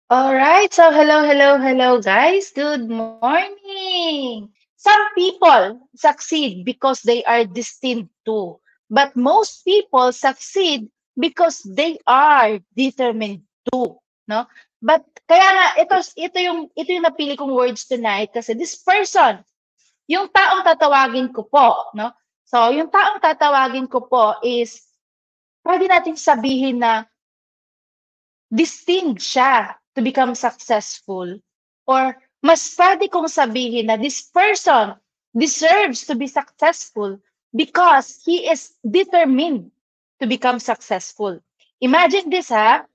All right. So hello, guys. Good morning. Some people succeed because they are destined to, but most people succeed because they are determined to, no? But kaya nga ito yung napili kong words tonight kasi this person, yung taong tatawagin ko po, no? So, yung taong tatawagin ko po is pwede nating sabihin na destined siya to become successful or mas pwede kong sabihin na this person deserves to be successful because he is determined to become successful. Imagine this ha,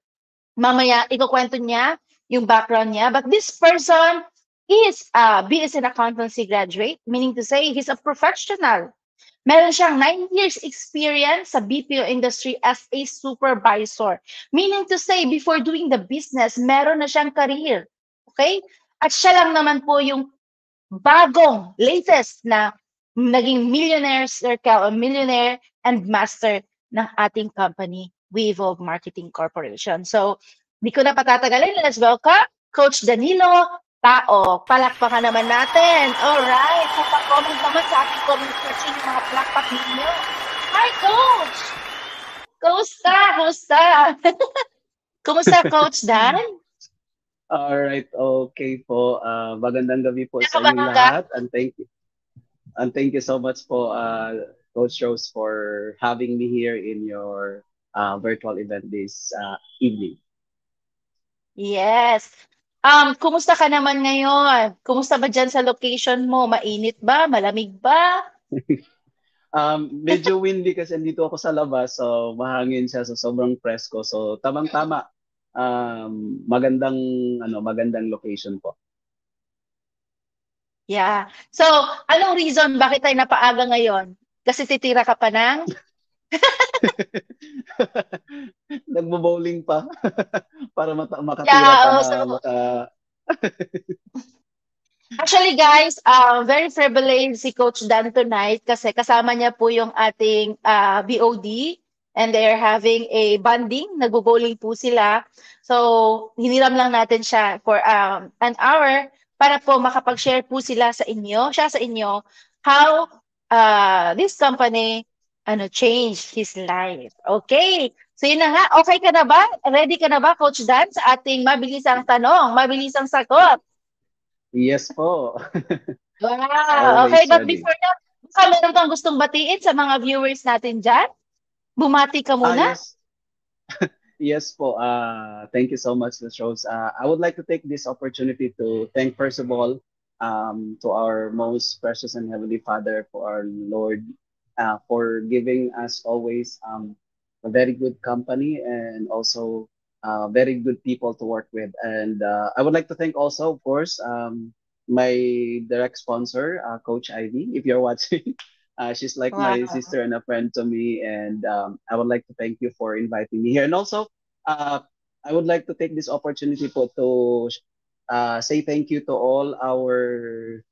mamaya ikukwento niya yung background niya, but this person is a BS in accountancy graduate, meaning to say he's a professional. Meron siyang 9 years experience sa BPO industry as a supervisor. Meaning to say, before doing the business, meron na siyang career. Okay? At siya lang naman po yung bagong, latest na naging millionaire circle o millionaire and master ng ating company, Weevolve Marketing Corporation. So, di ko na patatagalin. Let's welcome Coach Danilo Tao. Palakpakan naman natin. Alright. So, pa-comment naman sa ating comment section yung mga palakpak ninyo. Hi, Coach! Kumusta? Kumusta? Kumusta, Coach Dan? Alright, okay po. Magandang gabi po sa inyong Nakabangga? lahat and thank you so much po Coach Rose for having me here in your virtual event this evening. Yes. Kumusta ka naman ngayon? Kumusta ba diyan sa location mo? Mainit ba? Malamig ba? Medyo windy kasi andito ako sa labas, so mahangin siya, so sobrang presko. So tamang-tama. Magandang location po. Yeah. So, anong reason bakit tayo napaaga ngayon? Kasi titira ka pa ng? Nagbo-bowling pa para makatira pa Yeah, na so maka. actually guys, very privileged si Coach Dan tonight kasi kasama niya po yung ating BOD and they're having a bonding. Nagbo-bowling po sila. So, hiniram lang natin siya for an hour para po makapag-share po siya sa inyo, how this company changed his life. Okay. So yun na nga, okay ka na ba? Ready ka na ba, Coach Dan, sa ating mabilisang tanong, mabilisang sagot? Yes po. Wow! Okay, Always but ready. before that, baka meron kang gustong batiin sa mga viewers natin dyan? Bumati ka muna? Yes. Yes po. Thank you so much, Ms. Rose. I would like to take this opportunity to thank, first of all, to our most precious and heavenly Father, for our Lord, for giving us always a very good company and also very good people to work with. And I would like to thank also, of course, my direct sponsor, Coach Ivy, if you're watching. She's like my Wow. sister and a friend to me, and I would like to thank you for inviting me here. And also, uh, I would like to take this opportunity po to say thank you to all our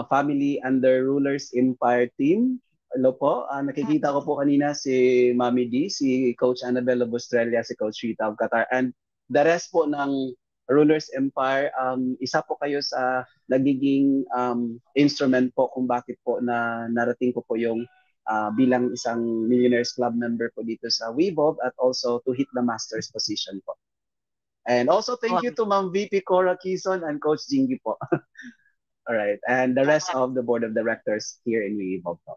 family under Rulers Empire team. Hello po. Nakikita ko po kanina si Mami D, si Coach Annabella Bustrella, si Coach Rita of Qatar, and the rest po ng Rulers Empire. Isa po kayo sa nagiging instrument po kung bakit po na narating ko po yung bilang isang Millionaires Club member po dito sa Weevolve at also to hit the master's position po. And also thank Wow. you to Ma'am VP Cora Kison and Coach Jingy po. All right. And the rest of the board of directors here in Weevolve po.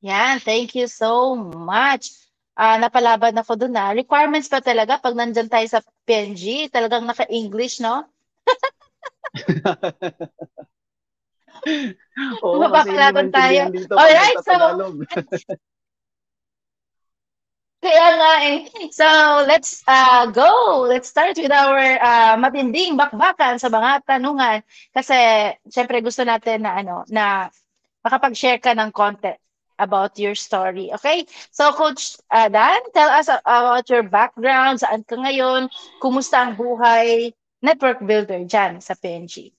Yan, thank you so much. Napalaban ako dun Requirements pa talaga pag nandyan tayo sa PNG, talagang naka-English, no? Oo, kasi hindi Mapapalaban tayo. maintindihan dito pag Alright, so nagtatagalog. kaya nga eh. So, let's go. Let's start with our matinding bakbakan sa mga tanungan. Kasi, syempre gusto natin na makapag-share ka ng content about your story. Okay? So, Coach Dan, tell us about your background, saan ka ngayon, kumusta ang buhay, network builder dyan sa PNG.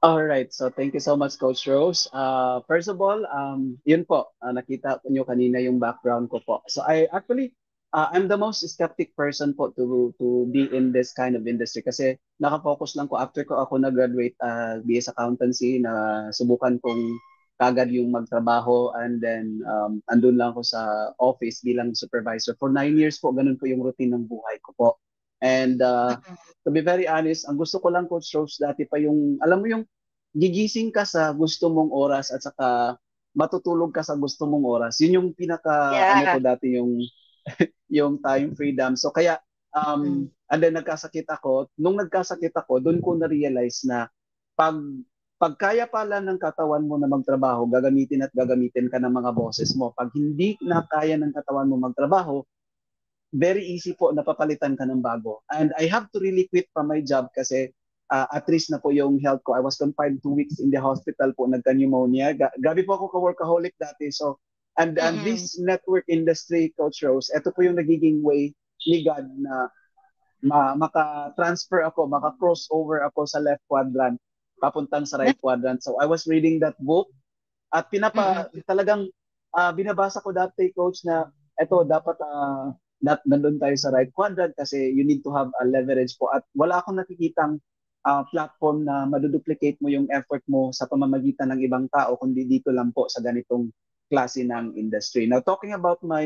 All right. So thank you so much, Coach Rose. First of all, yun po, nakita niyo kanina yung background ko po. So I actually I'm the most skeptic person po to be in this kind of industry kasi nakafocus lang ko after ko ako nag-graduate BS Accountancy na subukan kong kagad yung magtrabaho and then andun lang ako sa office bilang supervisor. For 9 years po, ganun po yung routine ng buhay ko po. And to be very honest, ang gusto ko lang Coach Rose dati pa yung, alam mo yung gigising ka sa gusto mong oras at saka matutulog ka sa gusto mong oras. Yun yung pinaka ano Yeah. ko dati yung time freedom. So kaya Mm. and then nagkasakit ako. Nung nagkasakit ako, doon ko na-realize na pag kaya pala ng katawan mo na magtrabaho, gagamitin at gagamitin ka ng mga boses mo. Pag hindi na kaya ng katawan mo magtrabaho, very easy po napapalitan ka ng bago. And I have to really quit from my job kasi at least na po yung health ko. I was confined 2 weeks in the hospital po, nagka-pneumonia. Gabi po ako ka-workaholic dati. So, and Mm-mm. this network industry, Coach Rose, ito po yung nagiging way ni God na maka-transfer ako, maka-crossover ako sa left quadrant, papuntang sa right quadrant. So, I was reading that book at Mm-mm. talagang binabasa ko dati, Coach, na eto, dapat nandun tayo sa right quadrant kasi you need to have a leverage po. At wala akong nakikitang platform na maduduplicate mo yung effort mo sa pamamagitan ng ibang tao, kundi dito lang po sa ganitong klase ng industry. Now, talking about my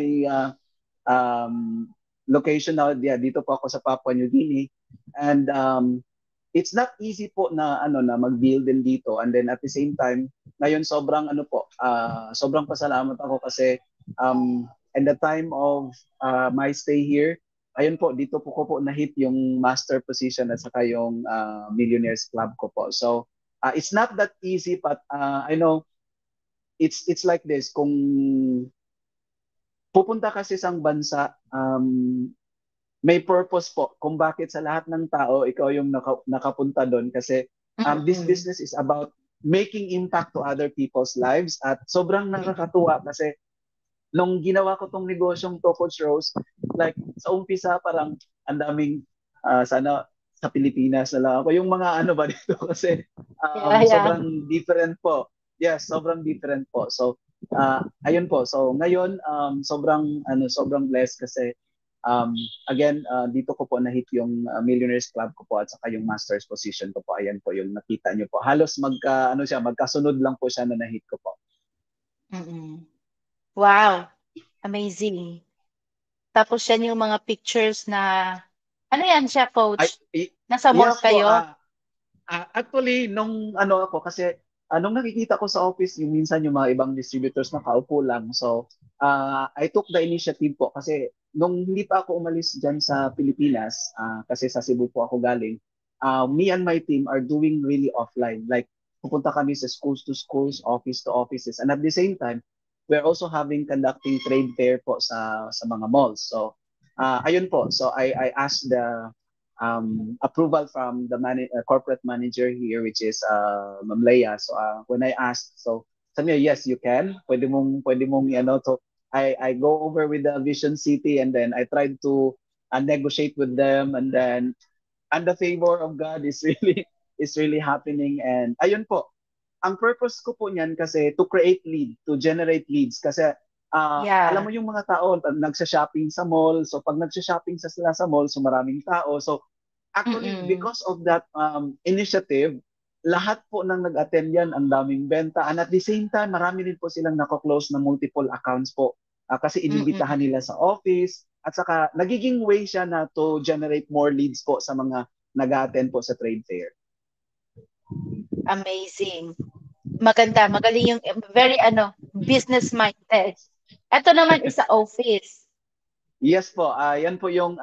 um, location now, yeah, dito po ako sa Papua New Guinea. And it's not easy po na mag-build din dito, and then at the same time ngayon sobrang sobrang pasalamat ako kasi in the time of my stay here, ayun po, dito po ko po na-hit yung master position at saka yung Millionaires Club ko po. So it's not that easy, but I know it's like this. Kung pupunta kasi sa isang bansa, may purpose po kung bakit sa lahat ng tao ikaw yung nakapunta doon kasi this Mm-mm. business is about making impact to other people's lives at sobrang nakakatuwa kasi nung ginawa ko tong negosyong to, Coach Rose, like sa umpisa parang ang daming sana sa Pilipinas na lang ako yung mga ano ba dito kasi Yeah, yeah. sobrang different po. Yes, sobrang different po. So ayun po. So ngayon sobrang blessed kasi um, again dito ko po na-hit yung Millionaires Club ko po at saka yung Masters position ko po. Ayan po yung nakita niyo po. Halos magkasunod lang po siya na na-hit ko po. Mm-mm. Wow, amazing. Tapos yan yung mga pictures na ano yan siya, Ay, coach? Nasa mall yes po. kayo? Actually, nung ano ako, kasi nung nakikita ko sa office, yung minsan yung mga ibang distributors na kaupo lang. So, I took the initiative po kasi nung hindi pa ako umalis dyan sa Pilipinas, kasi sa Cebu po ako galing, me and my team are doing really offline. Like, pupunta kami sa schools to schools, office to offices. And at the same time, we're also conducting trade fair po sa mga malls. So, ayun po. So, I asked the approval from the corporate manager here, which is Ma'am Leia. So when I asked, so sabi niya, yes, you can. Pwede mong, so I go over with the Vision City and then I tried to negotiate with them and the favor of God is really is really happening. And ayun po, ang purpose ko po niyan kasi to create lead, to generate leads kasi alam Yeah. mo yung mga tao nagsha-shopping sa mall. So pag nagsha-shopping sila sa mall, so maraming tao. So actually, Mm-mm. because of that initiative, lahat po ng nag-attend yan, ang daming benta. And at the same time, marami din po silang nako-close na multiple accounts po. Kasi inibitahan Mm-mm. nila sa office. At saka, nagiging way siya na to generate more leads po sa mga nag-attend po sa trade fair. Amazing. Maganda, magaling yung very business minded. Ito naman is sa office. Yes po, yan po yung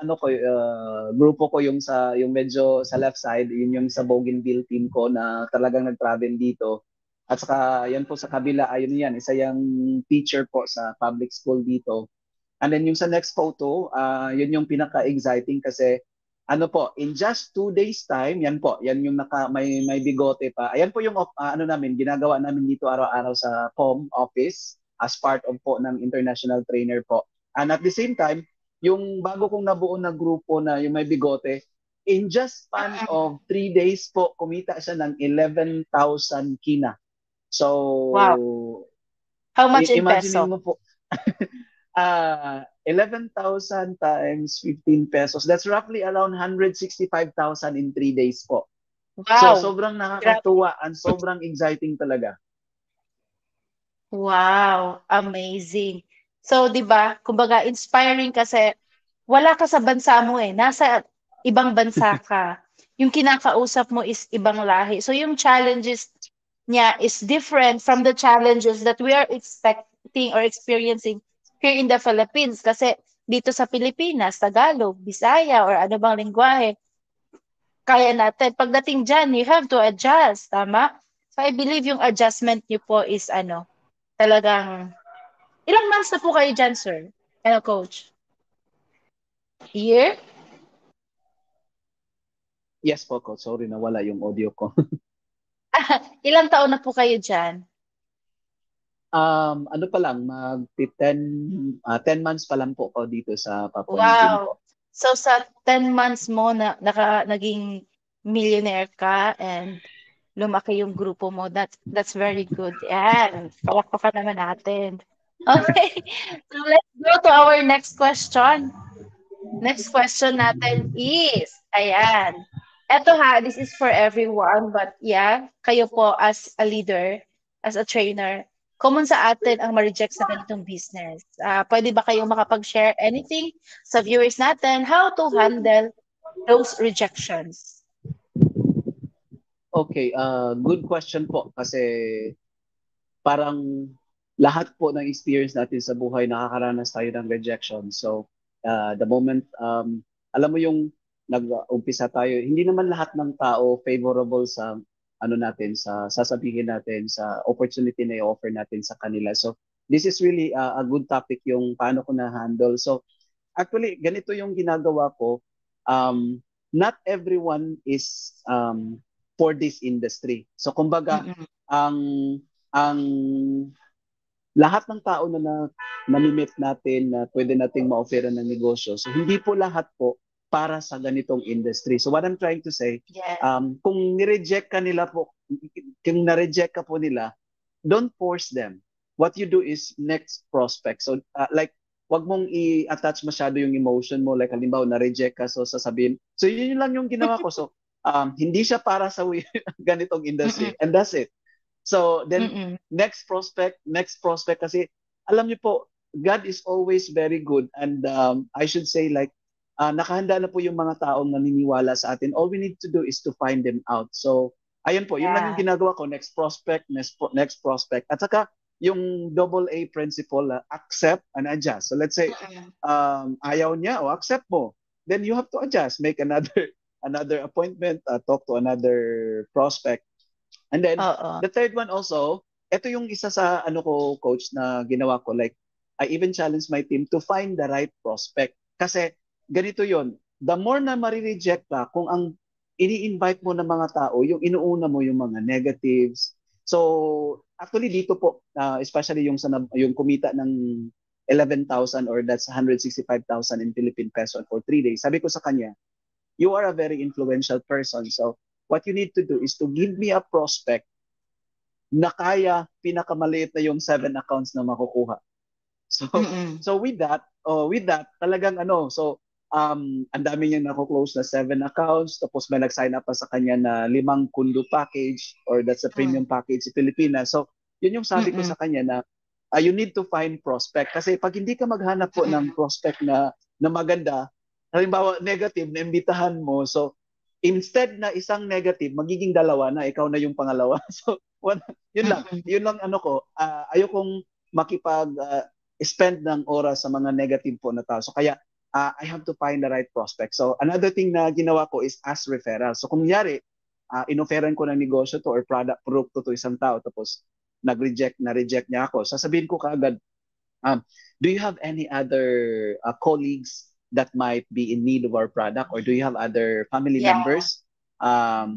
grupo ko yung yung medyo sa left side, yun yung sa Bougainville team ko na talagang nag-travel dito. At saka yan po sa kabila, ayun yan, isa yung teacher po sa public school dito. And then yung sa next photo, yun yung pinaka-exciting kasi in just 2 days time, yan po, yan yung may bigote pa. Ayan po yung namin, ginagawa namin dito araw-araw sa POM office as part of po ng international trainer po. And at the same time, yung bago kong nabuo na grupo na yung may bigote, in just span of 3 days po, kumita siya ng 11,000 kina. Wow. So, How much in imagine peso? mo po, 11,000 times 15 pesos. That's roughly around 165,000 in 3 days po. So, Wow. sobrang Grabe. nakakatuwa and sobrang exciting talaga. Wow, amazing. So, 'di ba, kumbaga inspiring kasi wala ka sa bansa mo eh, nasa ibang bansa ka. Yung kinakausap mo is ibang lahi. So, yung challenges niya is different from the challenges that we are expecting or experiencing here in the Philippines. Kasi dito sa Pilipinas, Tagalog, Bisaya, or ano bang lengguwahe, kaya natin. Pagdating dyan, you have to adjust, tama? So, I believe yung adjustment niyo po is ano, talagang ilang months na po kayo dyan, sir? Ano, coach? Year? Yes po, Coach. Sorry, nawala yung audio ko. Ilang taon na po kayo dyan? Ano pa lang, 10 months pa lang po ako dito sa Papua New Guinea Wow. po. So sa 10 months mo na naging millionaire ka and lumaki yung grupo mo. That's very good. Yan. Palakpakan naman natin. Okay. So let's go to our next question. Next question natin is, ayan. Eto ha, this is for everyone, but yeah, kayo po as a leader, as a trainer, common sa atin ang ma-reject sa ganitong business. Pwede ba kayong makapag-share anything sa viewers natin how to handle those rejections? Okay, good question po kasi parang lahat po ng experience natin sa buhay nakakaranas tayo ng rejection. So, the moment alam mo yung nag-umpisa tayo, hindi naman lahat ng tao favorable sa ano natin sa sasabihin natin sa opportunity na i-offer natin sa kanila. So, this is really a good topic yung paano ko na-handle. So, actually ganito yung ginagawa ko. Not everyone is for this industry. So, kumbaga Mm-mm. ang ang lahat ng tao na nami-meet natin na pwede nating ma-offer ng negosyo. So hindi po lahat po para sa ganitong industry. So what I'm trying to say, Yes. kung ni-reject ka nila po, kung na-reject ka po nila, don't force them. What you do is next prospect. So like wag mong i-attach masyado yung emotion mo. Like halimbawa na-reject ka, so sasabihin. So yun lang yung ginawa ko. So hindi siya para sa ganitong Mm-mm. industry. And that's it. So then Mm-mm. next prospect kasi alam niyo po, God is always very good and I should say like nakahanda na po yung mga taong naniniwala sa atin. All we need to do is to find them out. So ayun po, yun lang yung Yeah. ginagawa ko, next prospect. At saka yung double A principle, accept and adjust. So let's say Mm-mm. ayaw niya o accept mo. Then you have to adjust, make another another appointment, talk to another prospect. And then, Oo. the third one also, ito yung isa sa ano ko, coach, na ginawa ko. Like, I even challenge my team to find the right prospect. Kasi, ganito yon. The more na marireject ka, kung ang ini-invite mo ng mga tao, yung inuuna mo yung mga negatives. So, actually dito po, especially yung kumita ng 11,000 or that's 165,000 in Philippine peso for 3 days. Sabi ko sa kanya, you are a very influential person. So, what you need to do is to give me a prospect na kaya pinakamaliit na yung 7 accounts na makukuha. So, Mm-mm. so with that, talagang ano, so, ang dami niyang nako-close na 7 accounts, tapos may nag-sign up pa sa kanya na 5 condo package, or that's a Mm. premium package sa Pilipinas. So, yun yung sabi ko Mm-mm. sa kanya na you need to find prospect. Kasi pag hindi ka maghanap po ng Mm-mm. prospect na maganda, halimbawa negative, na imbitahan mo, so, instead na isang negative, magiging dalawa na, ikaw na yung pangalawa. So, yun lang. Mm-mm. Yun lang ano ko, ayokong makipag spend ng oras sa mga negative po na tao. So kaya I have to find the right prospect. So another thing na ginawa ko is ask referral. So kung nangyari, inoferan ko ng negosyo to or product to isang tao, tapos na-reject niya ako, sasabihin ko kaagad, do you have any other colleagues that might be in need of our product, or do you have other family Yeah. members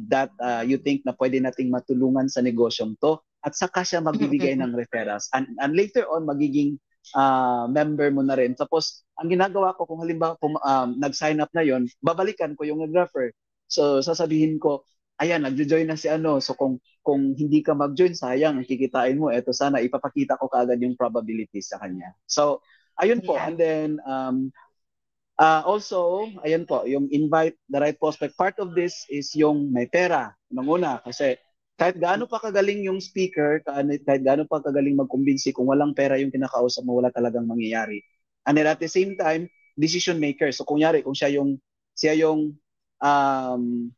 that you think na pwede nating matulungan sa negosyong to? At saka siya magbibigay Mm-mm. ng referrals. And later on, magiging member mo na rin. Tapos, ang ginagawa ko, kung halimbawa nag-sign up na yon, babalikan ko yung nag-refer. So, sasabihin ko, ayan, nag-join na si ano. So, kung hindi ka mag-join, sayang, kikitain mo. Eto, sana ipapakita ko kaagad yung probabilities sa kanya. So, ayun po. Yeah. And then, also, ayan po, yung invite the right prospect. Part of this is yung may pera. Unang-una, kasi kahit gaano pa kagaling yung speaker, kahit gaano pa kagaling magkumbinsi, kung walang pera yung kinakausap mo, wala talagang mangyayari. And then at the same time, decision maker. So kunyari, kung siya yung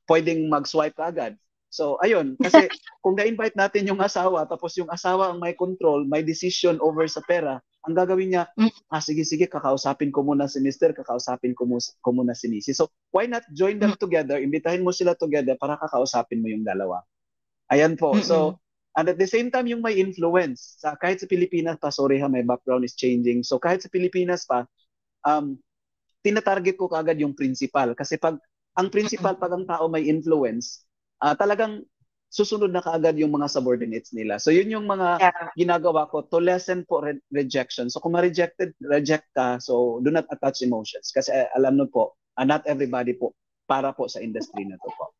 pwedeng mag-swipe agad. So ayun, kasi kung na-invite natin yung asawa, tapos yung asawa ang may control, may decision over sa pera, ang gagawin niya, Mm. sige, sige, kakausapin ko muna si Mister, kakausapin ko muna si Mrs. So, why not join them together, imbitahin mo sila together para kakausapin mo yung dalawa. Ayan po. Mm-mm. So, and at the same time, yung may influence, kahit sa Pilipinas pa, sorry ha, my background is changing. So, kahit sa Pilipinas pa, um, tinatarget ko kagad yung principal. Kasi pag ang tao may influence, talagang susunod na kaagad yung mga subordinates nila. So yun yung mga Yeah. ginagawa ko to lessen po rejection. So kung reject ka, so do not attach emotions. Kasi alam mo po, not everybody po para po sa industry na to po.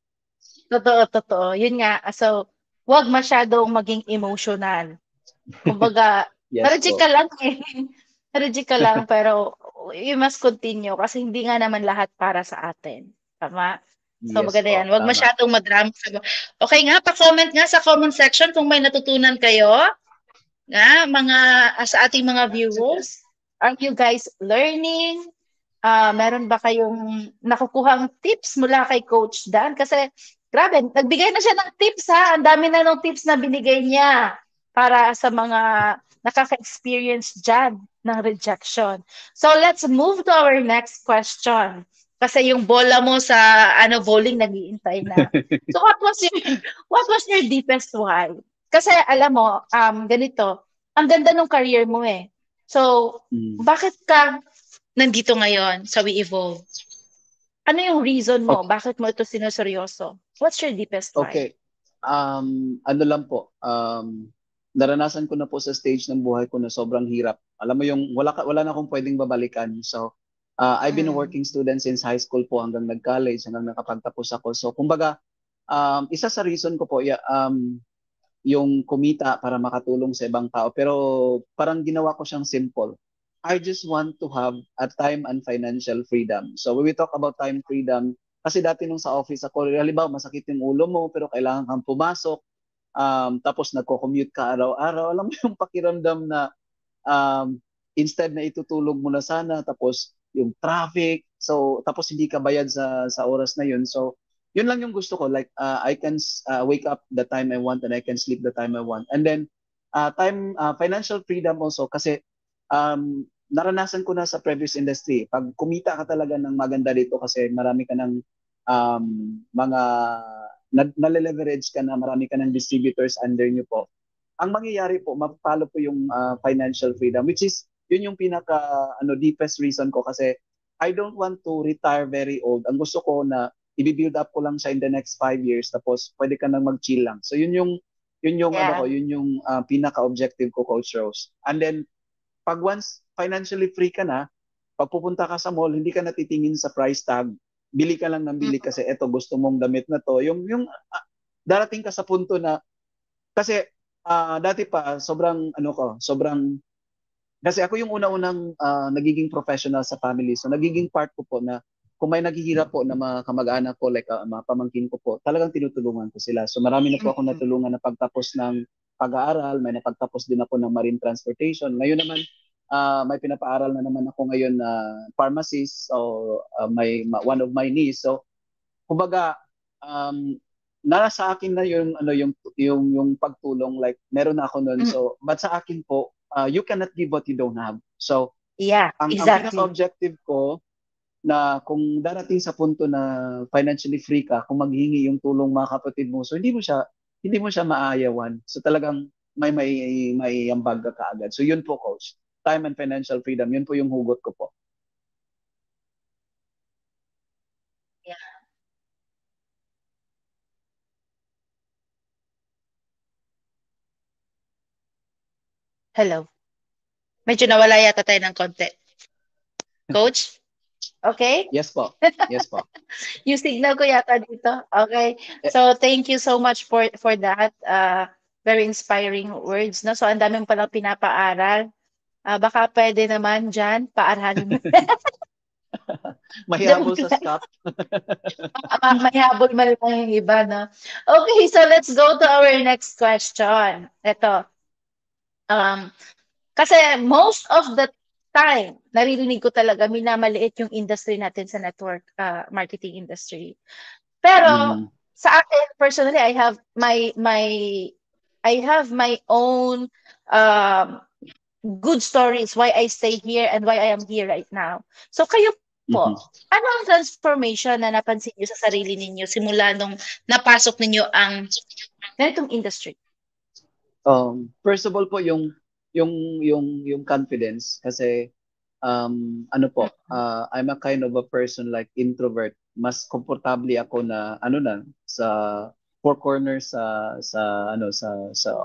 Totoo, totoo. Yun nga. So, wag masyadong maging emotional. Kumbaga, Yes na-reject po. ka lang eh. Na-reject ka lang, pero you must continue kasi hindi nga naman lahat para sa atin. Tama? So, Yes maganda yan. po, Huwag tama. masyadong madrama. Okay nga, pa-comment nga sa comment section kung may natutunan kayo. Nga, sa ating mga viewers. Are you guys learning? Meron ba kayong nakukuhang tips mula kay Coach Dan? Kasi, grabe, nagbigay na siya ng tips ha. Ang dami na ng tips na binigay niya para sa mga nakaka-experience dyan ng rejection. So, let's move to our next question. Kasi yung bola mo sa bowling nag-iintay na. So, what was your deepest why? Kasi alam mo, ganito, ang ganda ng career mo eh. So, Mm. bakit ka nandito ngayon sa We Evolve? Ano yung reason mo? Okay. Bakit mo ito sinuseryoso? What's your deepest why? Okay. Ano lang po, naranasan ko na po sa stage ng buhay ko na sobrang hirap. Alam mo yung wala na akong pwedeng babalikan. So, I've been a Mm. working student since high school po hanggang nag-college, hanggang nakapagtapos ako. So, kumbaga, isa sa reason ko po, yung kumita para makatulong sa ibang tao. Pero parang ginawa ko siyang simple. I just want to have a time and financial freedom. So when we talk about time freedom, kasi dati nung sa office ako, halimbawa masakit yung ulo mo pero kailangan kang pumasok, tapos nagko-commute ka araw-araw. Alam mo yung pakiramdam na um, instead na itutulog mo na sana, tapos yung traffic, so tapos hindi ka bayad sa oras na yun. So yun lang yung gusto ko, like I can wake up the time I want and I can sleep the time I want. And then financial freedom also kasi naranasan ko na sa previous industry. Pag kumita ka talaga ng maganda dito kasi marami ka ng mga nale-leverage ka na, marami ka ng distributors under nyo po. Ang mangyayari po, mapapalo po yung financial freedom, which is yun yung pinaka deepest reason ko kasi I don't want to retire very old. Ang gusto ko na i-build up ko lang siya in the next 5 years tapos pwede ka nang mag-chill lang. So yun yung Yeah. pinaka-objective ko, Coach Rose. And then pag once financially free ka na, pag pupunta ka sa mall, hindi ka natitingin sa price tag. Bili ka lang ng bili Mm. kasi eto gusto mong damit na to. Yung darating ka sa punto na kasi dati pa sobrang kasi ako yung una-unang nagiging professional sa family. So nagiging part ko po na kung may naghihirap po na mga kamag-anak ko, like mga pamangkin ko po, talagang tinutulungan ko sila. So marami na po ako Mm. natulungan na pagtapos ng pag-aaral, may napagtapos din ako ng marine transportation. Ngayon naman, may pinapaaral na naman ako ngayon na pharmacist, so one of my niece. So kumbaga, nasa akin na yung pagtulong, like meron na ako noon. Mm. So but sa akin po, you cannot give what you don't have. So Yeah, ang exactly. pinaka-objective ko na kung darating sa punto na financially free ka, kung maghingi yung tulong mga kapatid mo, so hindi mo siya maayawan. So talagang may ambag ka kaagad. So yun po, coach. Time and financial freedom, yun po yung hugot ko po. Yeah. Hello. Medyo nawala yata tayo ng konti. Coach? Okay? Yes po. Yes po. Yung signal ko yata dito. Okay. Eh, So, thank you so much for that. Very inspiring words, no? So, ang daming palang pinapaaral Baka pwede naman dyan, paaralan mo. Mahihabol sa scap. May habol man lang yung iba, no? Okay, so let's go to our next question. Ito. Um, Kasi most of the time, naririnig ko talaga minamaliit yung industry natin sa network marketing industry. Pero Mm. sa akin personally, I have my own um, good stories why I stay here and why I am here right now. So kayo po, Mhm. ano ang transformation na napansin niyo sa sarili ninyo simula nung napasok ninyo ang ganitong industry? First of all po yung confidence kasi ano po, I'm a kind of a person like introvert. Mas komportable ako na ano na sa four corners sa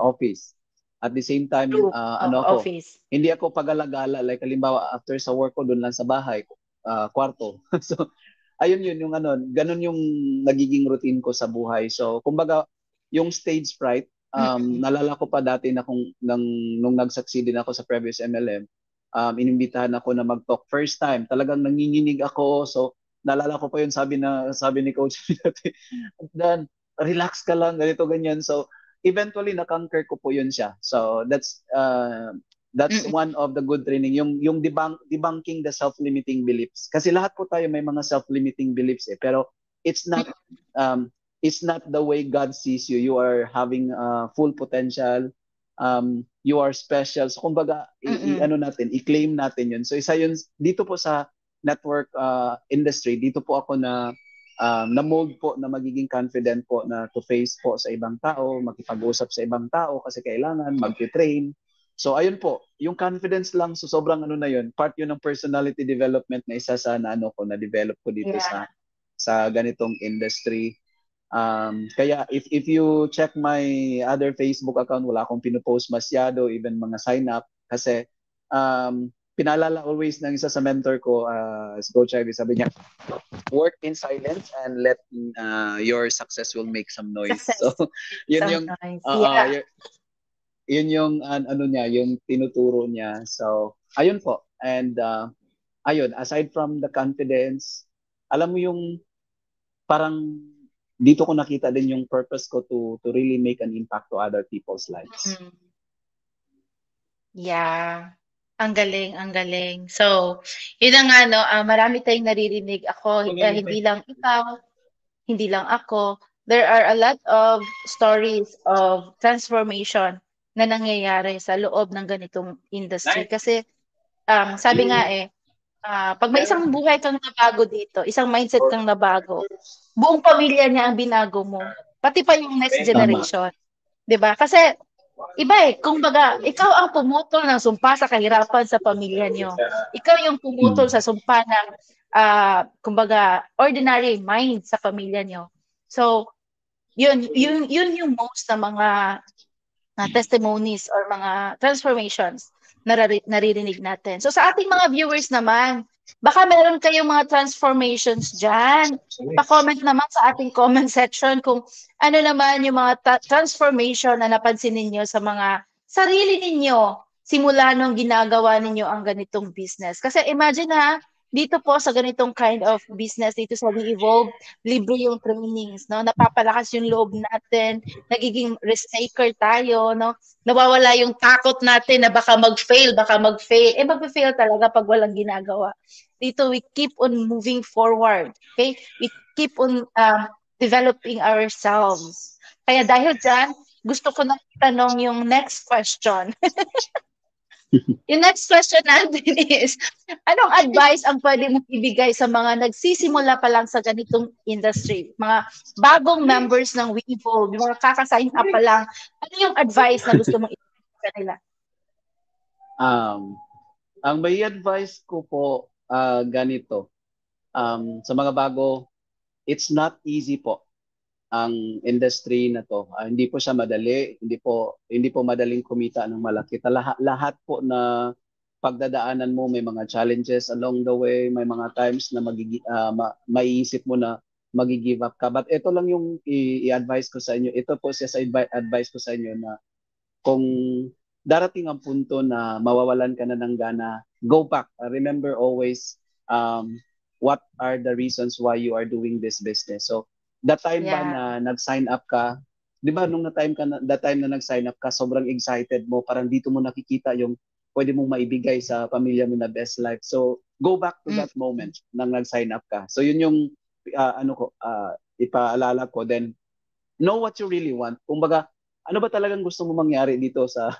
office. At the same time, True. ano ako, Office. hindi ako pagalagala like halimbawa after sa work ko doon lang sa bahay, kwarto. So ayun yun yung ano, ganun yung nagiging routine ko sa buhay. So kumbaga yung stage fright, Mm-mm. nalala ko pa dati na nung nag-succeed din ako sa previous MLM, inimbitahan ako na mag-talk first time. Talagang nanginginig ako. So nalala ko pa yun sabi ni coach dati, Dan, relax ka lang ganito ganyan. So eventually na-conquer ko po yun siya. So that's Mm-mm. one of the good training yung debunking the self-limiting beliefs. Kasi lahat po tayo may mga self-limiting beliefs pero it's not um it's not the way God sees you. You are having full potential. You are special. So kumbaga, Mm-mm. ano natin, i-claim natin yun. So isa yun, dito po sa network industry, dito po ako na-mold po na magiging confident po na to face po sa ibang tao, makipag-usap sa ibang tao kasi kailangan mag-train. So ayun po, yung confidence lang, so sobrang ano na yun, part yun ng personality development na isa sa na ano ko na develop ko dito Yeah. sa ganitong industry. Kaya if you check my other Facebook account, wala akong pinupost masyado, even mga sign up kasi pinalala always ng isa sa mentor ko, si Coach Ivy, sabi niya, work in silence and let your success will make some noise. So Success. yun yung Sometimes. uh, Yeah. yun yung ano niya, yung tinuturo niya. So ayun po. And ayun, aside from the confidence, alam mo yung parang dito ko nakita din yung purpose ko to really make an impact to other people's lives. Mm. Yeah. Ang galing, ang galing. So, yun na nga 'no, marami tayong naririnig. Ako, hindi lang ikaw, hindi lang ako. There are a lot of stories of transformation na nangyayari sa loob ng ganitong industry. Kasi, sabi nga eh, 'pag may isang buhay kang nabago dito, isang mindset kang nabago, buong pamilya niya ang binago mo, pati pa yung next Tama. generation, 'di ba? Kasi iba eh, kumbaga, ikaw ang pumutol ng sumpa sa kahirapan sa pamilya niyo. Ikaw yung pumutol Mm. sa sumpa ng, kumbaga, ordinary mind sa pamilya niyo. So, yun yung most na mga testimonies or mga transformations na naririnig natin. So sa ating mga viewers naman, baka meron kayong mga transformations dyan. Pa-comment naman sa ating comment section kung ano naman yung mga transformation na napansin ninyo sa mga sarili ninyo simula nung ginagawa ninyo ang ganitong business. Kasi imagine ha, dito po sa ganitong kind of business, dito sa We Evolve, libre yung trainings, no? Napapalakas yung loob natin, nagiging risk taker tayo, no? Nawawala yung takot natin na baka mag-fail. Eh, mag-fail talaga pag walang ginagawa. Dito, we keep on moving forward. Okay? We keep on developing ourselves. Kaya dahil dyan, gusto ko na tanong yung next question. Yung next question natin is, anong advice ang pwede mong ibigay sa mga nagsisimula pa lang sa ganitong industry? Mga bagong members ng Weevolve, yung mga kakasign up pa lang, ano yung advice na gusto mong ibigay sa kanila? Um, ang may advice ko po ganito, sa mga bago, it's not easy po ang industry na to. Hindi po siya madali, hindi po madaling kumita ng malaki. Lahat po na pagdadaanan mo may mga challenges along the way, may mga times na maiisip mo na magi-give up ka. But ito lang yung i-advise ko sa inyo. Ito po siya sa advice ko sa inyo na kung darating ang punto na mawawalan ka na ng gana, go back. Remember always what are the reasons why you are doing this business. So, the time ba Yeah. na nag-sign up ka, di ba nung the time na nag-sign up ka, sobrang excited mo, parang dito mo nakikita yung pwede mong maibigay sa pamilya mo na best life. So, go back to Mm. that moment nang nag-sign up ka. So, yun yung ipaalala ko. Then, know what you really want. Kumbaga, ano ba talagang gusto mo mangyari dito sa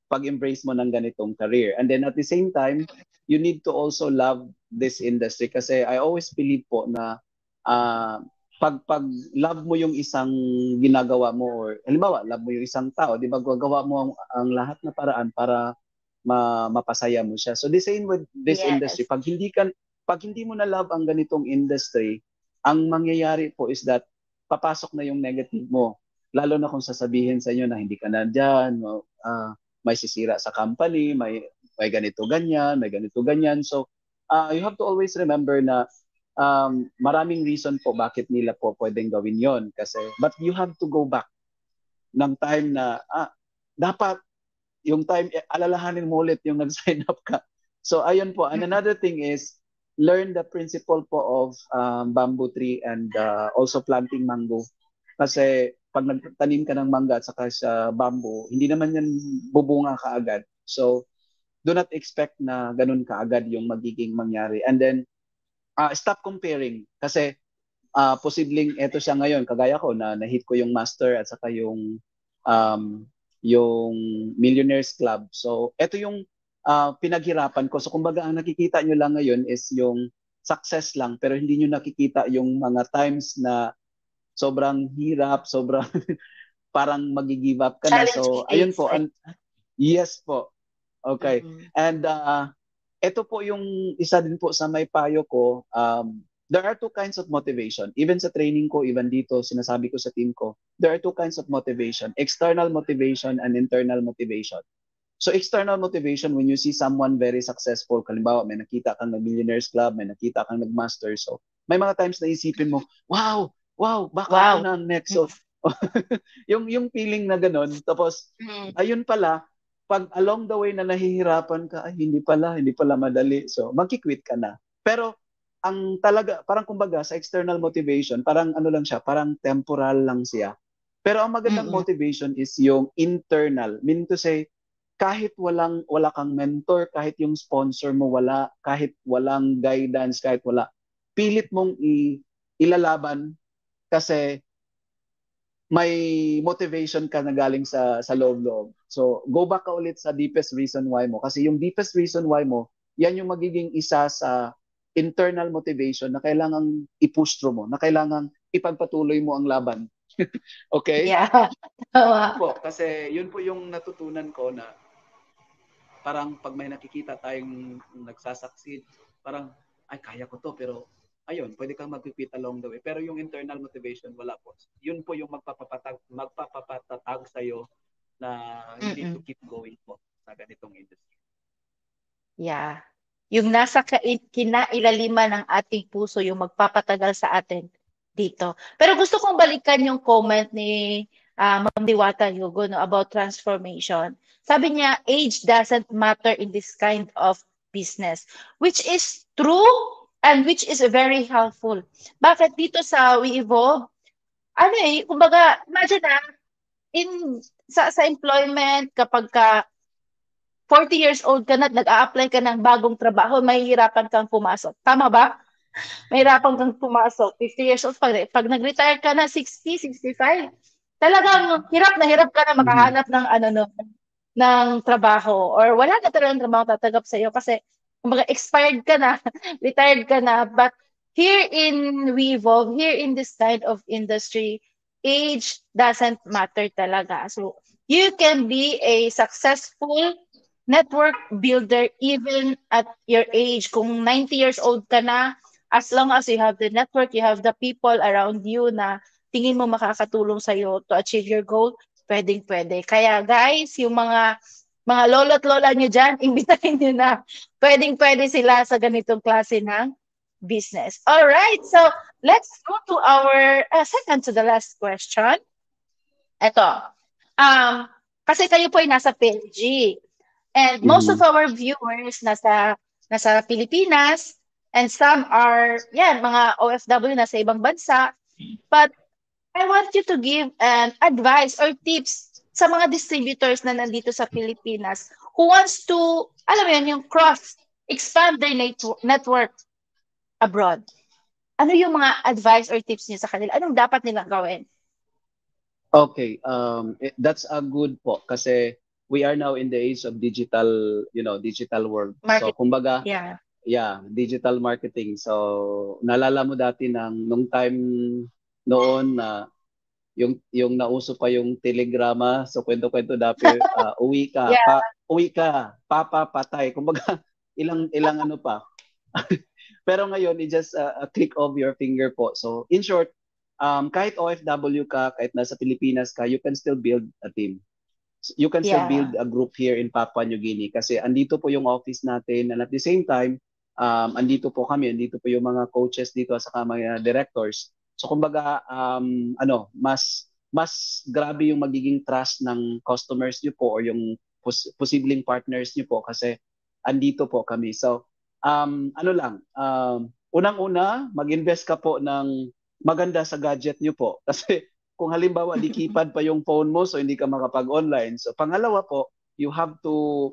pag-embrace mo ng ganitong career. And then at the same time, you need to also love this industry kasi I always believe po na uh, pag love mo yung isang ginagawa mo or halimbawa, love mo yung isang tao, di ba gagawa mo ang lahat na paraan para mapasaya mo siya. So the same with this industry. Yes. Pag hindi mo na love ang ganitong industry, ang mangyayari po is that papasok na yung negative mo. Lalo na kung sasabihin sa inyo na hindi ka na dyan, may sisira sa company, may ganito ganyan, may ganito ganyan. So you have to always remember na maraming reason po bakit nila po pwedeng gawin yon kasi but you have to go back ng time na dapat yung time alalahanin mo ulit yung nag-sign up ka. So ayun po. And another thing is learn the principle po of bamboo tree and also planting mango. Kasi pag nagtanim ka ng mangga at saka sa bamboo, hindi naman yan bubunga kaagad. So do not expect na ganun kaagad yung magiging mangyari. And then stop comparing kasi posibleng eto siya ngayon kagaya ko na na-hit ko yung master at saka um, yung Millionaires Club. So eto yung pinaghirapan ko. So kumbaga ang nakikita nyo lang ngayon is yung success lang pero hindi nyo nakikita yung mga times na sobrang hirap, sobrang parang magi-give up ka na. Challenging So ayun days. po. Yes po. Okay. Mm. And ito po yung isa din po sa may payo ko. There are two kinds of motivation. Even sa training ko, even dito, sinasabi ko sa team ko, there are two kinds of motivation. External motivation and internal motivation. So external motivation, when you see someone very successful, kalimbawa may nakita kang nag-Millionaires Club, may nakita kang nag-Master, so may mga times na isipin mo, wow, baka ako Wow. na ang next. So, yung feeling na ganun, tapos, Mm. ayun pala, pag along the way na nahihirapan ka, ay hindi pala madali. So, magki-quit ka na. Pero, ang talaga, parang kumbaga, sa external motivation, parang ano lang siya, parang temporal lang siya. Pero ang magandang Mm. motivation is yung internal. Meaning to say, kahit wala kang mentor, kahit yung sponsor mo wala, kahit walang guidance, kahit wala, pilit mong ilalaban kasi may motivation ka na galing sa loob-loob. So, go back ka ulit sa deepest reason why mo. Kasi yung deepest reason why mo, yan yung magiging isa sa internal motivation na kailangang i-push through mo, na kailangang ipagpatuloy mo ang laban. Okay? Yeah. Tama. Po, kasi yun po yung natutunan ko na parang pag may nakikita tayong nagsasucceed, parang, ay, kaya ko to, pero ayun, pwede kang mag-quit along the way. Pero yung internal motivation, wala po. Yun po yung magpapatatag sa'yo na you need to Mm. keep going po sa ganitong industry. Yeah. Yung nasa kinailaliman ng ating puso, yung magpapatagal sa atin dito. Pero gusto kong balikan yung comment ni Ma'am Diwata Yugo no, about transformation. Sabi niya, age doesn't matter in this kind of business, which is true and which is very helpful. Bakit dito sa We Evolve, ano kumbaga, imagine in sa employment, kapag ka 40 years old ka na at nag-a-apply ka ng bagong trabaho, mahihirapan kang pumasok. Tama ba? Mahirapan kang pumasok. 50 years old, pag nag-retire ka na 60, 65, talagang hirap ka na Mm-hmm. makahanap ng ano no, ng trabaho or wala na talagang trabaho tatanggap sa iyo kasi kumbaga expired ka na, retired ka na. But here in Weevolve, here in this kind of industry, age doesn't matter talaga. So you can be a successful network builder even at your age. Kung 90 years old ka na, as long as you have the network, you have the people around you na tingin mo makakatulong sa'yo to achieve your goal, pwedeng-pwede. Kaya guys, yung mga lolo't lola nyo dyan, imbitahin nyo na. Pwedeng-pwede sila sa ganitong klase ng business. All right, so let's go to our second to the last question. Ito. Um, Kasi kayo po ay nasa PLG. And most of Mhm. our viewers nasa Pilipinas, and some are yan mga OFW nasa ibang bansa. But I want you to give an advice or tips sa mga distributors na nandito sa Pilipinas who wants to, alam mo yun, yung expand their network abroad. Ano yung mga advice or tips niyo sa kanila? Anong dapat nilang gawin? Okay, that's a good po kasi we are now in the age of digital, digital world. So Market. kumbaga, Yeah. yeah, digital marketing. So nalala mo dati nung time noon na yung nauso pa yung telegrama, so kwento-kwento dati, Yeah. uwi ka, papa patay. Kumbaga ilang ilang ano pa. Pero ngayon, it's just a click of your finger po. So, in short, kahit OFW ka, kahit nasa Pilipinas ka, you can still build a team. You can still Yeah. build a group here in Papua New Guinea kasi andito po yung office natin and at the same time, andito po yung mga coaches dito at saka mga directors. So kumbaga, mas grabe yung magiging trust ng customers niyo po or yung posibleng partners niyo po kasi andito po kami. So, unang-una, mag-invest ka po ng maganda sa gadget niyo po. Kasi kung halimbawa di keypad pa yung phone mo so hindi ka makapag-online. So pangalawa po, you have to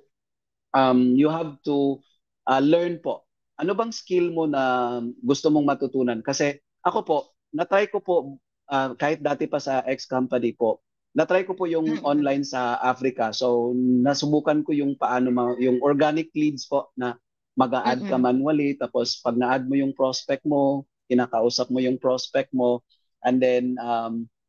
learn po. Ano bang skill mo na gusto mong matutunan? Kasi ako po, na-try ko po kahit dati pa sa ex-company po, na-try ko po yung Mm-mm. online sa Africa. So nasubukan ko yung yung organic leads po na mag-a-add ka Mm-mm. manually tapos pag na-add mo yung prospect mo, kinakausap mo yung prospect mo and then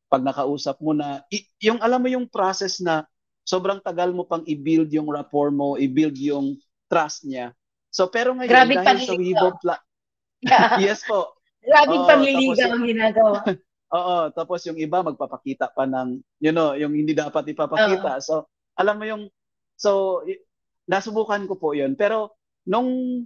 pag nakausap mo na yung alam mo yung process na sobrang tagal mo pang i-build yung rapport mo, i-build yung trust niya. So pero ngayon Grabing dahil sa panliligaw. Weibo Yeah. yes po. Grabing Oo, tapos panliligaw ang ginagawa. tapos yung iba magpapakita pa ng yung hindi dapat Oo. ipapakita. So alam mo so nasubukan ko po 'yun. Pero nung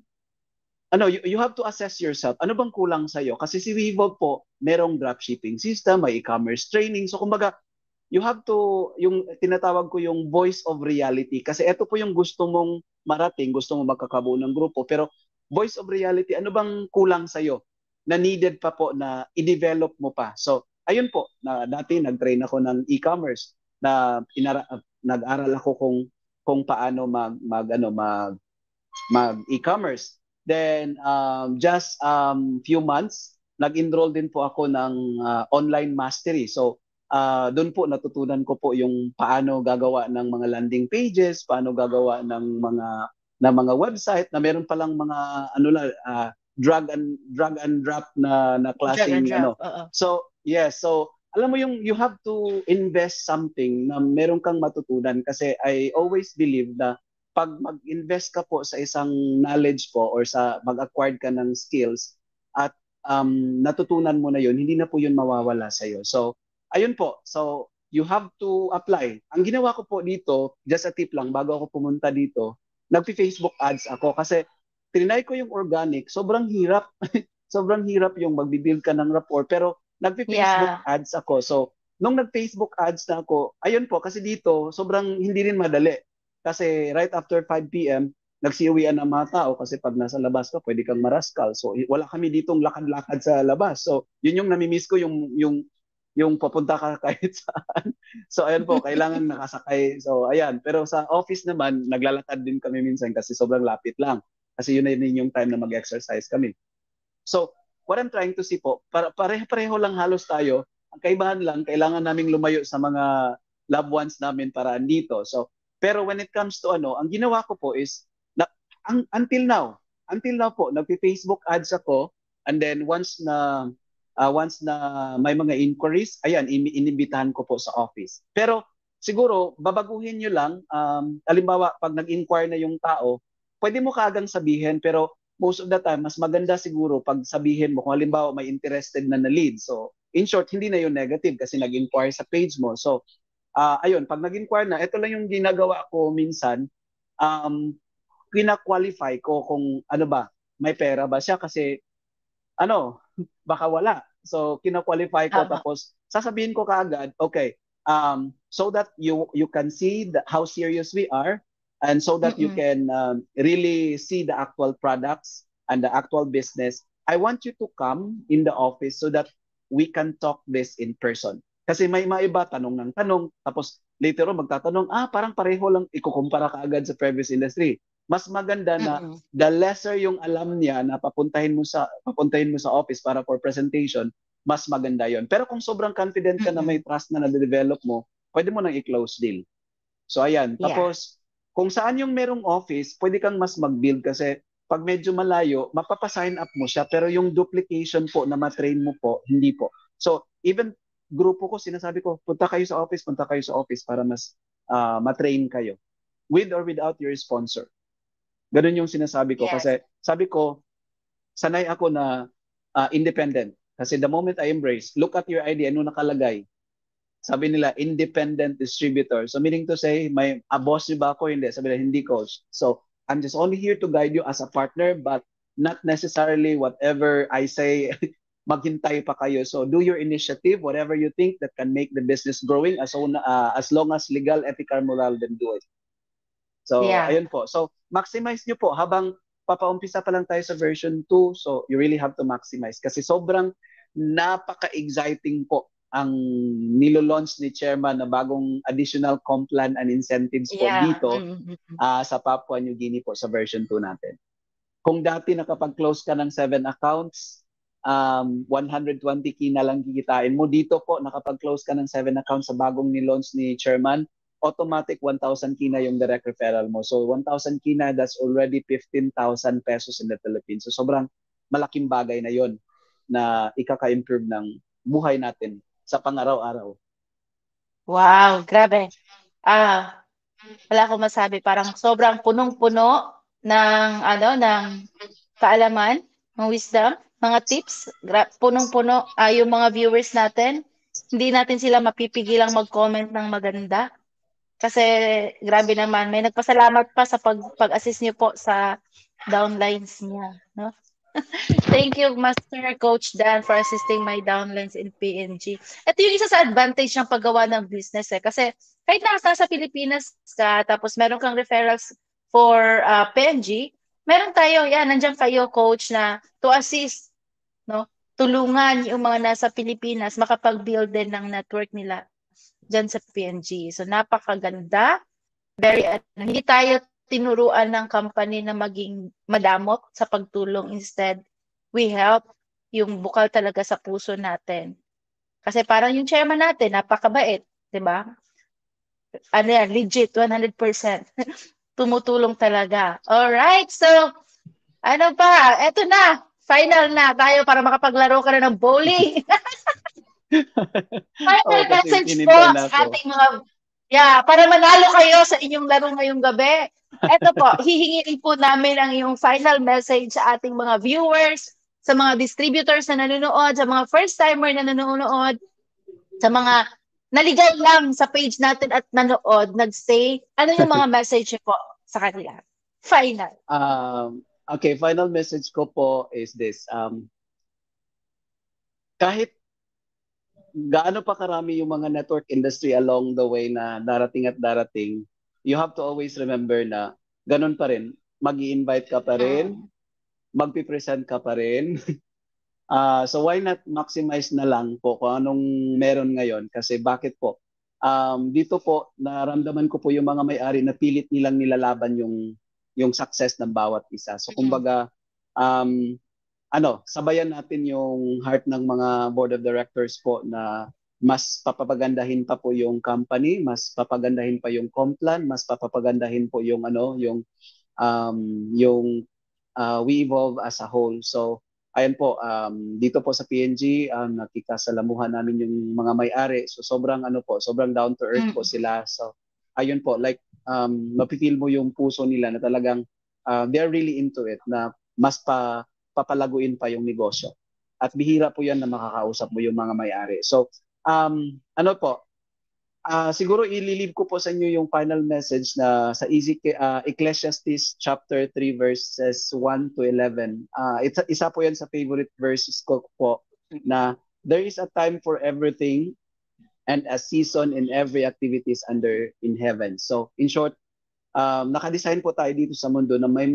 you have to assess yourself. Ano bang kulang sa iyo? Kasi si Weibo po, merong dropshipping system, may e-commerce training. So kumbaga, you have to, yung tinatawag ko yung voice of reality. Kasi ito po yung gusto mong marating, gusto mong magkakabuo ng grupo. Pero voice of reality, ano bang kulang sa'yo na needed pa po na i-develop mo pa? So, ayun po, na dati nag-train ako ng e-commerce na nag-aral ako kung paano mag e-commerce. Then just few months nag-enroll din po ako ng online mastery. So doon po natutunan ko po yung paano gagawa ng mga landing pages, paano gagawa ng mga website na meron palang mga drag and drop na Drag and klaseng drop. Oo. So yes, so alam mo yung you have to invest something na meron kang matutunan kasi I always believe na pag mag-invest ka po sa isang knowledge po or sa mag-acquired ka ng skills at natutunan mo na yun, hindi na po yun mawawala sa iyo. So, ayun po. So, you have to apply. Ang ginawa ko po dito, just a tip lang, bago ako pumunta dito, nagpi-Facebook ads ako kasi trinay ko yung organic, sobrang hirap. Sobrang hirap yung magbibuild ka ng rapport, pero nagpi-Facebook Yeah. ads ako. So, nung nag-Facebook ads na ako, ayun po, kasi dito, sobrang hindi rin madali kasi right after 5 p.m., nagsiuwian ang mga tao kasi pag nasa labas ka, pwede kang maraskal. So, wala kami ditong lakad-lakad sa labas. So, yun yung namimiss ko, yung papunta ka kahit saan. So, ayan po, kailangan nakasakay. So, ayan. Pero sa office naman, naglalakad din kami minsan kasi sobrang lapit lang. Kasi yun na yun yung time na mag-exercise kami. So, what I'm trying to see po, pareho-pareho lang halos tayo. Ang kaibahan lang, kailangan naming lumayo sa mga loved ones namin para andito. So, pero when it comes to ang ginawa ko po is, until now po, nagpi-Facebook ads ako, and then once na may mga inquiries, ayan, inibitahan ko po sa office. Pero siguro, babaguhin nyo lang, halimbawa, pag nag-inquire na yung tao, pwede mo kaagang sabihin, pero most of the time, mas maganda siguro pag sabihin mo, kung halimbawa may interested na lead. So, in short, hindi na yung negative kasi nag-inquire sa page mo. So, ayun, pag nag-inquire na, ito lang yung ginagawa ko minsan, um, kina-qualify ko kung ano ba, may pera ba siya kasi baka wala. So, kina-qualify ko Tama. tapos sasabihin ko kaagad, okay, um, so that you can see how serious we are, and so that you Mm-mm. can really see the actual products and the actual business. I want you to come in the office so that we can talk this in person. Kasi may maiba tanong ng tanong, tapos later on magtatanong, parang pareho lang, ikukumpara ka agad sa previous industry. Mas maganda na Mm-mm. the lesser yung alam niya na papuntahin mo sa office para for presentation, mas maganda yon. Pero kung sobrang confident ka na may Mm-mm. trust na na-develop mo, pwede mo nang i-close deal. So ayan, Yeah. tapos kung saan yung merong office, pwede kang mas mag-build kasi pag medyo malayo, mapapasign up mo siya, pero yung duplication po na matrain mo po, hindi po. So even grupo ko, sinasabi ko, punta kayo sa office para mas matrain kayo. With or without your sponsor. Ganun yung sinasabi ko. Yes. Kasi sabi ko, sanay ako na independent. Kasi the moment I embrace, look at your ID, ano nakalagay? Sabi nila, independent distributor. So meaning to say, may boss niyo ba ako? Hindi. Sabi nila, hindi coach. So I'm just only here to guide you as a partner, but not necessarily whatever I say, maghintay pa kayo. So do your initiative, whatever you think that can make the business growing, as long as legal, ethical, moral, then do it. So Yeah. ayun po. So maximize nyo po habang papaumpisa pa lang tayo sa version 2. So you really have to maximize kasi sobrang napaka-exciting po ang nilo-launch ni Chairman na bagong additional complan and incentives po Yeah. dito Mm-mm. sa Papua New Guinea po sa version 2 natin. Kung dati nakapag-close ka ng 7 accounts, 120K na lang kikitain mo. Dito po, nakapag-close ka ng 7 accounts sa bagong ni-launch ni Chairman, automatic 1,000K na yung direct referral mo. So 1,000K na, that's already 15,000 pesos in the Philippines. So sobrang malaking bagay na yon na ikaka-improve ng buhay natin sa pang-araw-araw. Wow, grabe. Ah, wala akong masabi. Parang sobrang punong-puno ng kaalaman, ng wisdom, mga tips. Punong-puno yung mga viewers natin. Hindi natin sila mapipigilang mag-comment ng maganda. Kasi grabe naman, may nagpasalamat pa sa pag-assist niyo po sa downlines niya, no? Thank you, Master Coach Dan, for assisting my downlines in PNG. Ito yung isa sa advantage ng paggawa ng business eh. Kasi kahit nasa Pilipinas ka, tapos meron kang referrals for PNG, meron tayo, yan, nandiyan kayo, Coach, na to assist, no? Tulungan yung mga nasa Pilipinas makapag-build din ng network nila dyan sa PNG. So, napakaganda. Hindi tayo tinuruan ng company na maging madamot sa pagtulong. Instead, we help yung bukal talaga sa puso natin. Kasi parang yung chairman natin, napakabait, di ba? Ano yan, legit, 100%. Tumutulong talaga. Alright, so, ano pa? Eto na, final na tayo para makapaglaro ka na ng bowling. Final Oo, kasi message po inintay na sa ako. ating para manalo kayo sa inyong laro ngayong gabi. Ito po, hihingin po namin ang iyong final message sa ating mga viewers, sa mga distributors na nanonood, sa mga first-timer na nanonood, sa mga naligaw lang sa page natin at nanood, nag-stay. Ano yung mga message po sa kanila? Final. Okay, final message ko po is this. Kahit gaano pa karami yung mga network industry along the way na darating at darating, you have to always remember na ganun pa rin. Mag-i-invite ka pa rin, Mm. magpipresent ka pa rin. So why not maximize na lang po kung anong meron ngayon? Kasi bakit po? Dito po, naramdaman ko po yung mga may-ari na pilit nilang nilalaban yung success ng bawat isa. So Mm. kumbaga, sabayan natin yung heart ng mga board of directors po na mas papagandahin pa po yung company, mas papagandahin pa yung complan, mas papagandahin po yung we evolve as a whole. So ayun po, dito po sa PNG, nakikasalamuhan namin yung mga may-ari. So sobrang down to earth po Mm. sila. So ayun po, like mapipil mo yung puso nila na talagang they're really into it na mas papalaguin pa yung negosyo. At bihira po yan na makakausap mo yung mga may-ari. So siguro ililib ko po sa inyo yung final message na sa Ecclesiastes chapter 3 verses 1 to 11. Isa po yan sa favorite verses ko po na there is a time for everything and a season in every activities under in heaven. So in short, naka-design po tayo dito sa mundo na may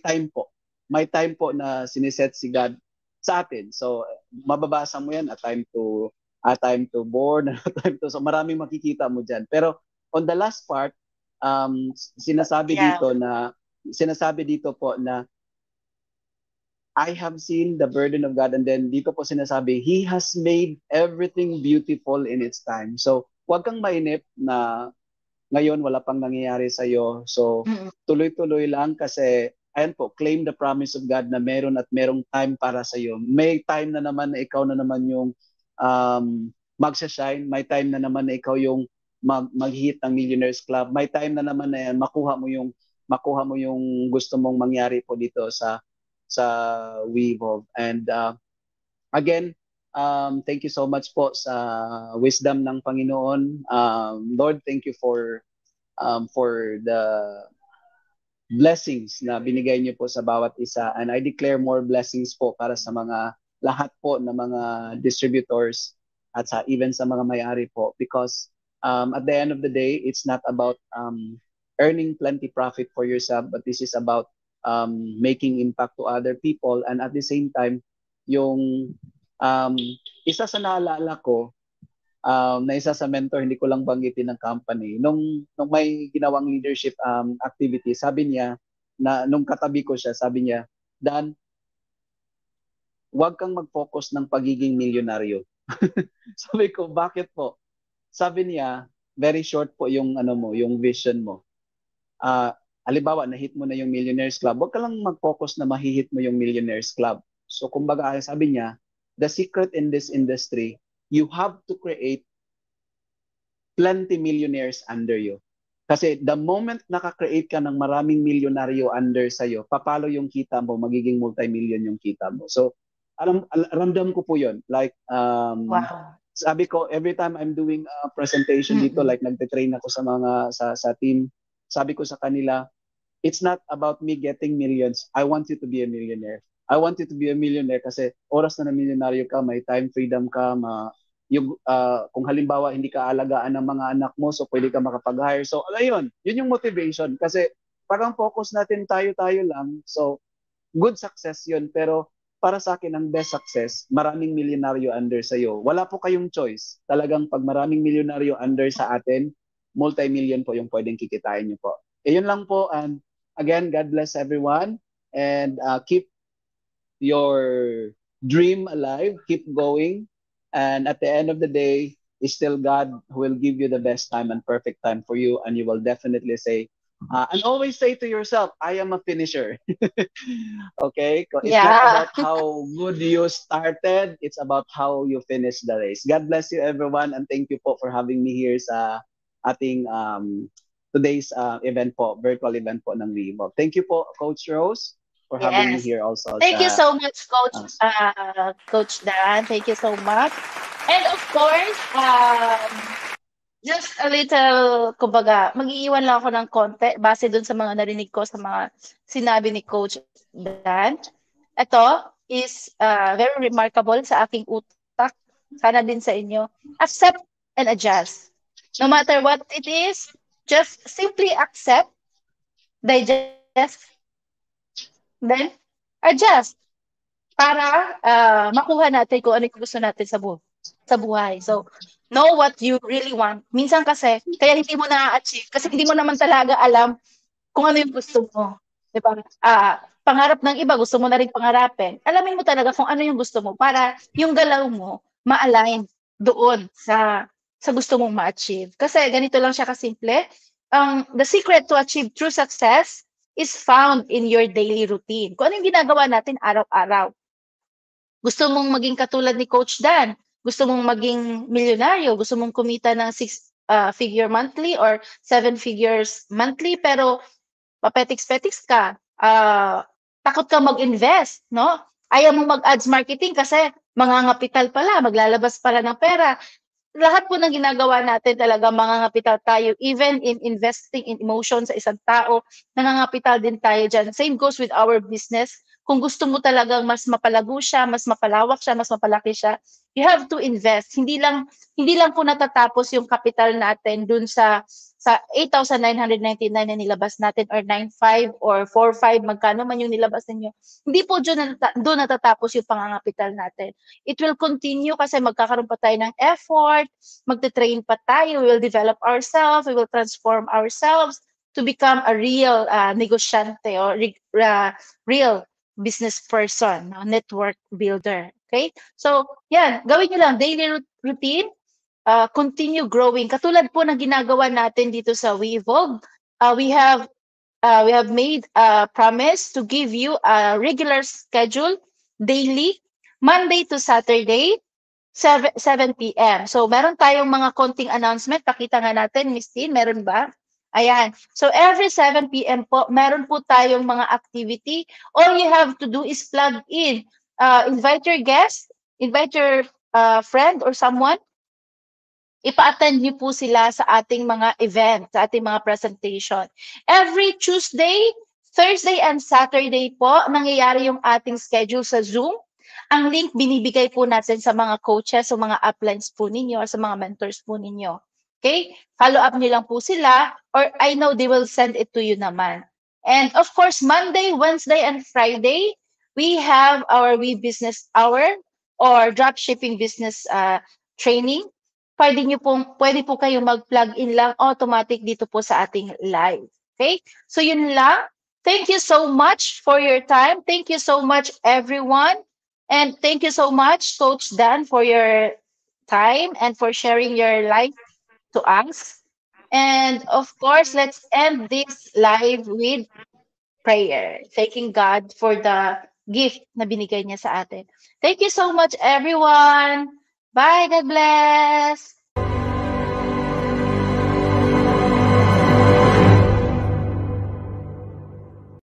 time po. May time po na siniset si God sa atin. So mababasa mo yan, a time to born, a time to, so maraming makikita mo diyan. Pero on the last part, sinasabi Yeah. dito po na I have seen the burden of God, and then dito po sinasabi, He has made everything beautiful in its time. So, huwag kang mainip na ngayon wala pang nangyayari sa iyo. So, tuloy-tuloy lang kasi ayan po, claim the promise of God na meron at merong time para sa iyo. May time na naman na ikaw na naman yung magsha-shine, may time na naman na ikaw yung mag-hit ng Millionaires Club. May time na naman na yan, makuha mo yung gusto mong mangyari po dito sa Weevolve. And again, thank you so much po sa wisdom ng Panginoon. Lord, thank you for the blessings na binigay niyo po sa bawat isa. And I declare more blessings po para sa lahat po ng mga distributors at even sa mga may-ari po. Because at the end of the day, it's not about earning plenty profit for yourself, but this is about making impact to other people. And at the same time, yung isa sa naalala ko, na isa sa mentor, hindi ko lang banggitin ng company, nung may ginawang leadership activity, sabi niya, na nung katabi ko siya, sabi niya, Dan, huwag kang mag-focus ng pagiging milyonaryo. Sabi ko, bakit po? Sabi niya, very short po yung yung vision mo. Halimbawa, na-hit mo na yung Millionaires Club, huwag ka lang mag-focus na mahihit mo yung Millionaires Club. So, kumbaga, sabi niya, the secret in this industry, you have to create plenty millionaires under you. Kasi the moment nakakreate ka ng maraming milyonaryo under sa'yo, papalo yung kita mo, magiging multi-million yung kita mo. So, ramdam ko po yun. Like, Wow. sabi ko, every time I'm doing a presentation dito, like nagte-train ako sa team, sabi ko sa kanila, it's not about me getting millions. I want you to be a millionaire. I want you to be a millionaire kasi oras na milyonaryo ka, may time freedom ka, kung halimbawa hindi ka alagaan ng mga anak mo, so pwede ka makapag-hire. So, ayun, yun yung motivation. Kasi parang focus natin tayo lang. So, good success yun. Pero para sa akin, ang best success, maraming milyonaryo under sa'yo. Wala po kayong choice. Talagang pag maraming milyonaryo under sa atin, multi-million po yung pwedeng kikitain nyo po. Yun lang po. And again, God bless everyone. And keep your dream alive. Keep going. And at the end of the day, it's still God who will give you the best time and perfect time for you. And you will definitely say, and always say to yourself, I am a finisher. Okay? It's not about how good you started. It's about how you finish the race. God bless you, everyone. And thank you po for having me here sa ating today's event po, virtual event po ng Weevolve. Thank you po, Coach Rose, for having me here also. Thank you so much, Coach Dan. Thank you so much. And of course, just a little, kumbaga, mag-iiwan lang ako ng konti base dun sa mga narinig ko sa mga sinabi ni Coach Dan. Ito is very remarkable sa aking utak. Sana din sa inyo. Accept and adjust. No matter what it is, just simply accept, digest, then adjust para makuha natin kung ano yung gusto natin sa buhay. So, know what you really want. Minsan kasi, kaya hindi mo na-achieve kasi hindi mo naman talaga alam kung ano yung gusto mo. Diba? Pangarap ng iba, gusto mo na rin pangarapin. Alamin mo talaga kung ano yung gusto mo para yung galaw mo ma-align doon sa gusto mong ma-achieve. Kasi ganito lang siya kasimple. The secret to achieve true success is found in your daily routine. Kung ano yung ginagawa natin araw-araw. Gusto mong maging katulad ni Coach Dan, gusto mong maging milyonaryo, gusto mong kumita ng 6-figure monthly or 7 figures monthly, pero papetiks-petiks ka, takot ka mag-invest, no? Ayaw mo mag-ads marketing kasi mangangapital pala, maglalabas pala ng pera. Lahat po ng ginagawa natin talaga mangangapital tayo. Even in investing in emotion sa isang tao, nangangapital din tayo dyan. Same goes with our business. kung gusto mo talagang mas mapalago siya, mas mapalawak siya, mas mapalaki siya, you have to invest. Hindi lang po natatapos yung capital natin dun sa 8,999 na nilabas natin or 9,500 or 4,500, magkano man yung nilabas ninyo. Hindi po doon natatapos yung pangangapital natin. It will continue kasi magkakaroon pa tayo ng effort, magte-train pa tayo, we will develop ourselves, we will transform ourselves to become a real negosyante or real business person, no? Network builder. Okay? So, yan, gawin nyo lang, daily routine, continue growing. Katulad po ng ginagawa natin dito sa WeEvolve, we have made a promise to give you a regular schedule daily, Monday to Saturday, 7 p.m. So, meron tayong mga konting announcement. Pakita nga natin, Miss Tin, meron ba? Ayan. So, every 7 p.m. po, meron po tayong mga activity. All you have to do is plug in. Invite your guest, invite your friend or someone, ipa-attend niyo po sila sa ating mga event, sa ating mga presentation. Every Tuesday, Thursday, and Saturday po, nangyayari yung ating schedule sa Zoom. Ang link binibigay po natin sa mga coaches, sa mga uplines po ninyo, or sa mga mentors po ninyo. Okay? Follow up niyo lang po sila, or I know they will send it to you naman. And of course, Monday, Wednesday, and Friday, we have our We Business Hour or dropshipping business training. Pwede po kayo mag-plug in lang automatic dito po sa ating live. Okay? So yun lang. Thank you so much for your time. Thank you so much, everyone. And thank you so much, Coach Dan, for your time and for sharing your life to us. And of course, let's end this live with prayer, thanking God for the gift na binigay niya sa atin. Thank you so much, everyone. Bye. God bless.